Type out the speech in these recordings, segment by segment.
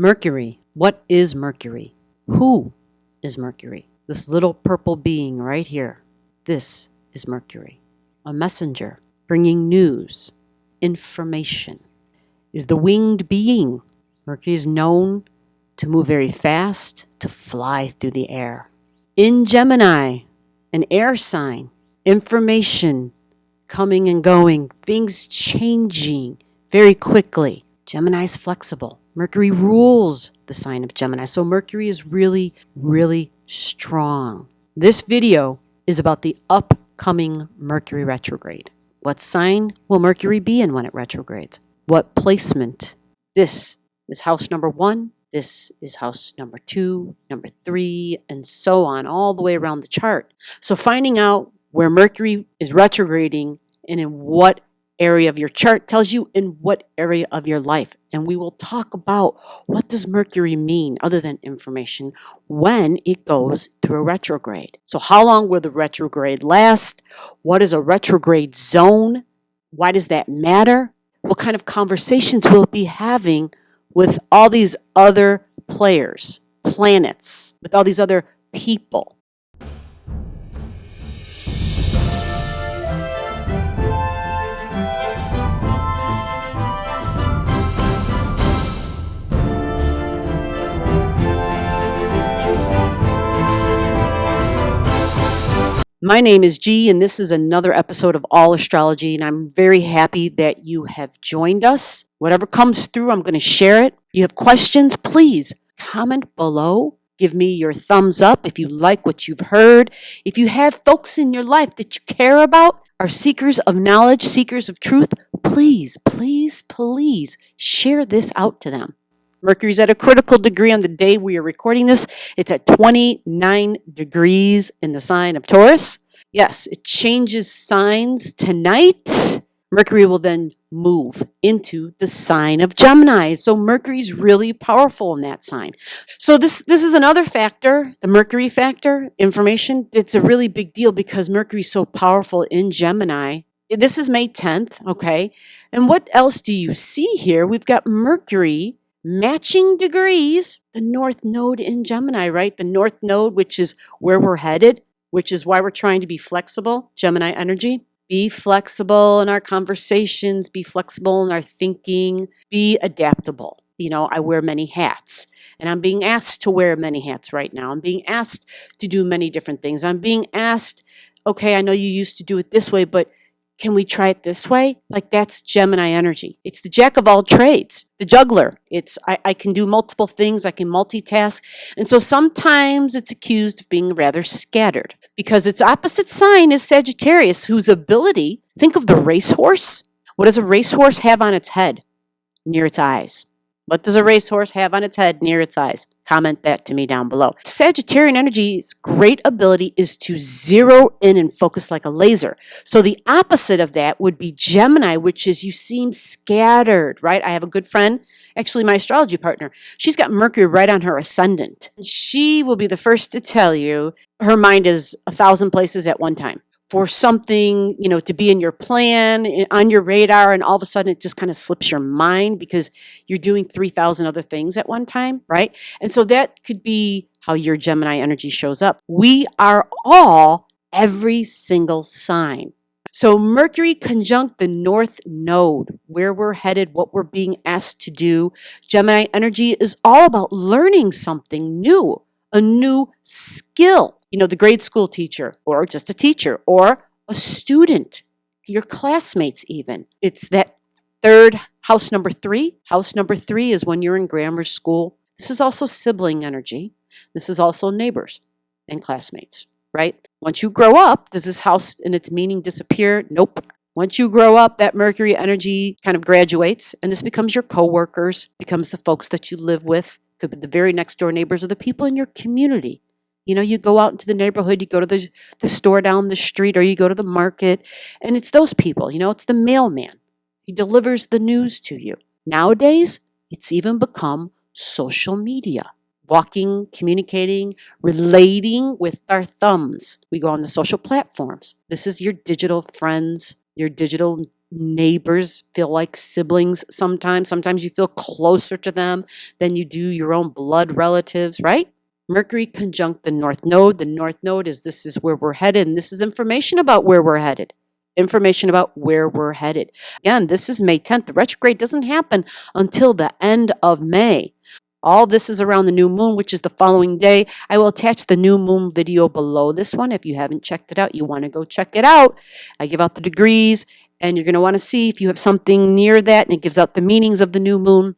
Mercury. What is Mercury? Who is Mercury? This little purple being right here. This is Mercury. A messenger bringing news, information. Is the winged being. Mercury is known to move very fast, to fly through the air. In Gemini, an air sign, information coming and going, things changing very quickly. Gemini is flexible. Mercury rules the sign of Gemini. So Mercury is really, really strong. This video is about the upcoming Mercury retrograde. What sign will Mercury be in when it retrogrades? What placement? This is house number 1. This is house number 2, number 3, and so on, all the way around the chart. So finding out where Mercury is retrograding and in what area of your chart tells you in what area of your life. And we will talk about what does Mercury mean other than information when it goes through a retrograde. So how long will the retrograde last? What is a retrograde zone? Why does that matter? What kind of conversations we'll be having with all these other players, planets, with all these other people. My name is G, and this is another episode of All Astrology, and I'm very happy that you have joined us. Whatever comes through, I'm going to share it. If you have questions, please comment below. Give me your thumbs up if you like what you've heard. If you have folks in your life that you care about, are seekers of knowledge, seekers of truth, please, please, please share this out to them. Mercury's at a critical degree on the day we are recording this. It's at 29 degrees in the sign of Taurus. Yes, it changes signs tonight. Mercury will then move into the sign of Gemini. So Mercury's really powerful in that sign. So this is another factor, the Mercury factor, information. It's a really big deal because Mercury's so powerful in Gemini. This is May 10th, okay? And what else do you see here? We've got Mercury matching degrees, the North Node in Gemini, right? The North Node, which is where we're headed, which is why we're trying to be flexible, Gemini energy. Be flexible in our conversations, be flexible in our thinking, be adaptable. You know, I wear many hats, and I'm being asked to wear many hats right now. I'm being asked to do many different things. I'm being asked, okay, I know you used to do it this way, but can we try it this way? Like that's Gemini energy. It's the jack of all trades, the juggler. It's I can do multiple things. I can multitask. And so sometimes it's accused of being rather scattered because its opposite sign is Sagittarius, whose ability, think of the racehorse. What does a racehorse have on its head? Near its eyes. What does a racehorse have on its head near its eyes? Comment that to me down below. Sagittarian energy's great ability is to zero in and focus like a laser. So the opposite of that would be Gemini, which is you seem scattered, right? I have a good friend, actually my astrology partner. She's got Mercury right on her ascendant. She will be the first to tell you her mind is 1,000 places at one time. For something, you know, to be in your plan, on your radar, and all of a sudden it just kind of slips your mind because you're doing 3,000 other things at one time, right? And so that could be how your Gemini energy shows up. We are all every single sign. So Mercury conjunct the North Node, where we're headed, what we're being asked to do. Gemini energy is all about learning something new, a new skill. You know, the grade school teacher, or just a teacher, or a student, your classmates even. It's that third house number 3. House number 3 is when you're in grammar school. This is also sibling energy. This is also neighbors and classmates, right? Once you grow up, does this house and its meaning disappear? Nope. Once you grow up, that Mercury energy kind of graduates, and this becomes your coworkers, becomes the folks that you live with, could be the very next door neighbors or the people in your community. You know, you go out into the neighborhood, you go to the store down the street, or you go to the market, and it's those people. You know, it's the mailman. He delivers the news to you. Nowadays, it's even become social media. Walking, communicating, relating with our thumbs. We go on the social platforms. This is your digital friends, your digital neighbors feel like siblings sometimes. Sometimes you feel closer to them than you do your own blood relatives, right? Mercury conjunct the North Node. The North Node is this is where we're headed, and this is information about where we're headed. Information about where we're headed. Again, this is May 10th. The retrograde doesn't happen until the end of May. All this is around the new moon, which is the following day. I will attach the new moon video below this one. If you haven't checked it out, you want to go check it out. I give out the degrees, and you're going to want to see if you have something near that, and it gives out the meanings of the new moon.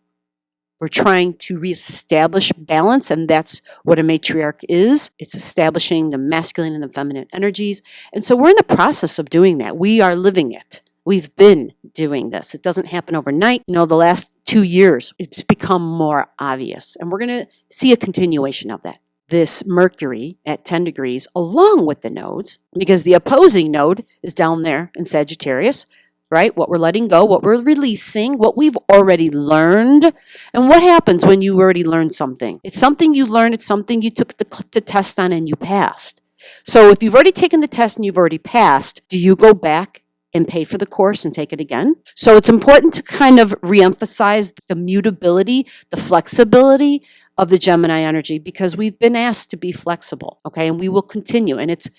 We're trying to reestablish balance, and that's what a matriarch is. It's establishing the masculine and the feminine energies. And so we're in the process of doing that. We are living it. We've been doing this. It doesn't happen overnight. You know, the last 2 years, it's become more obvious. And we're going to see a continuation of that. This Mercury at 10 degrees, along with the nodes, because the opposing node is down there in Sagittarius, right? What we're letting go, what we're releasing, what we've already learned. And what happens when you already learned something? It's something you learned. It's something you took the test on and you passed. So if you've already taken the test and you've already passed, do you go back and pay for the course and take it again? So it's important to kind of reemphasize the mutability, the flexibility of the Gemini energy, because we've been asked to be flexible, okay? And we will continue. And it's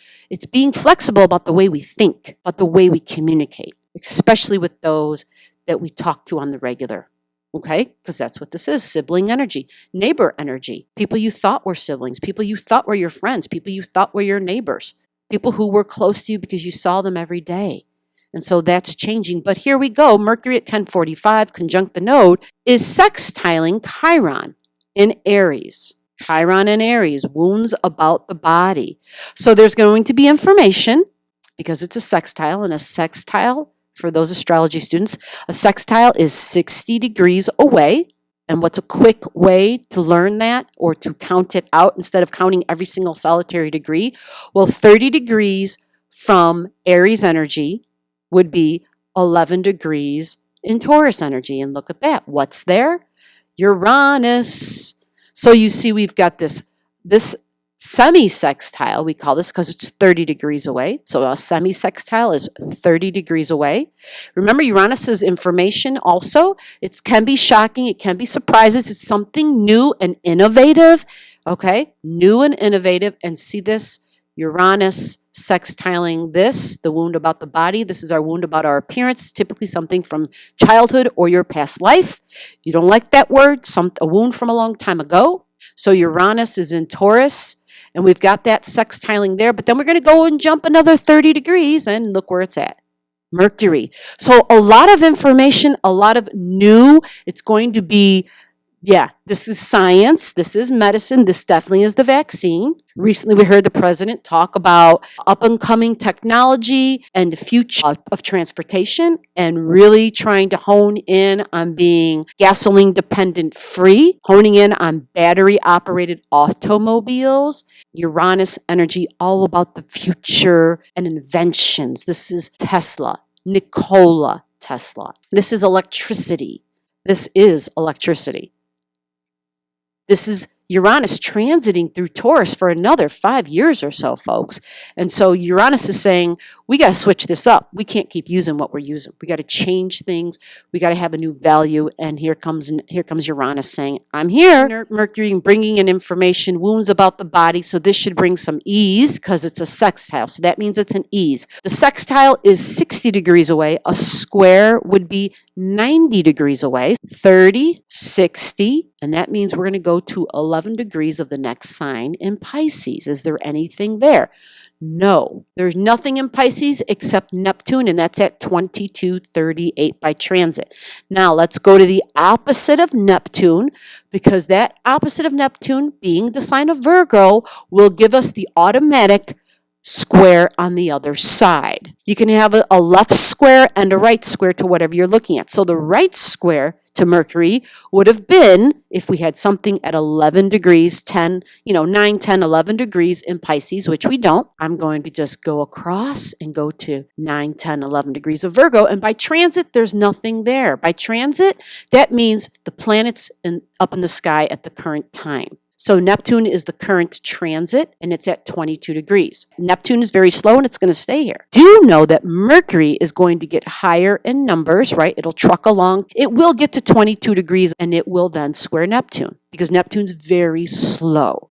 being flexible about the way we think, about the way we communicate, especially with those that we talk to on the regular, okay? Because that's what this is, sibling energy, neighbor energy, people you thought were siblings, people you thought were your friends, people you thought were your neighbors, people who were close to you because you saw them every day. And so that's changing. But here we go. Mercury at 1045, conjunct the node, is sextiling Chiron in Aries. Chiron in Aries, wounds about the body. So there's going to be information because it's a sextile, and a sextile, for those astrology students, a sextile is 60 degrees away. And what's a quick way to learn that or to count it out instead of counting every single solitary degree? Well, 30 degrees from Aries energy would be 11 degrees in Taurus energy. And look at that. What's there? Uranus. So you see we've got this semi-sextile, we call this because it's 30 degrees away. So a semi-sextile is 30 degrees away. Remember, Uranus is information also. It can be shocking. It can be surprises. It's something new and innovative, okay? New and innovative. And see this? Uranus sextiling this, the wound about the body. This is our wound about our appearance, typically something from childhood or your past life. You don't like that word, a wound from a long time ago. So Uranus is in Taurus, and we've got that sextiling there. But then we're going to go and jump another 30 degrees, and look where it's at. Mercury. So a lot of information, a lot of new. It's going to be, yeah, this is science. This is medicine. This definitely is the vaccine. Recently, we heard the president talk about up-and-coming technology and the future of transportation, and really trying to hone in on being gasoline dependent free, honing in on battery-operated automobiles. Uranus energy, all about the future and inventions. This is Tesla, Nikola Tesla. This is electricity. This is electricity. This is Uranus transiting through Taurus for another 5 years or so, folks. And so Uranus is saying, we got to switch this up. We can't keep using what we're using. We got to change things. We got to have a new value. And here comes Uranus saying, I'm here. Mercury bringing in information, wounds about the body. So this should bring some ease because it's a sextile. So that means it's an ease. The sextile is 60 degrees away. A square would be 90 degrees away, 30, 60, and that means we're going to go to 11 degrees of the next sign in Pisces. Is there anything there? No, there's nothing in Pisces except Neptune, and that's at 2238 by transit. Now, let's go to the opposite of Neptune, because that opposite of Neptune, being the sign of Virgo, will give us the automatic square on the other side. You can have a left square and a right square to whatever you're looking at. So the right square to Mercury would have been, if we had something at 11 degrees, 10, 9, 10, 11 degrees in Pisces, which we don't. I'm going to just go across and go to 9, 10, 11 degrees of Virgo. And by transit, there's nothing there. By transit, that means the planets up in the sky at the current time. So Neptune is the current transit, and it's at 22 degrees. Neptune is very slow, and it's going to stay here. Do know that Mercury is going to get higher in numbers, right? It'll truck along. It will get to 22 degrees, and it will then square Neptune because Neptune's very slow.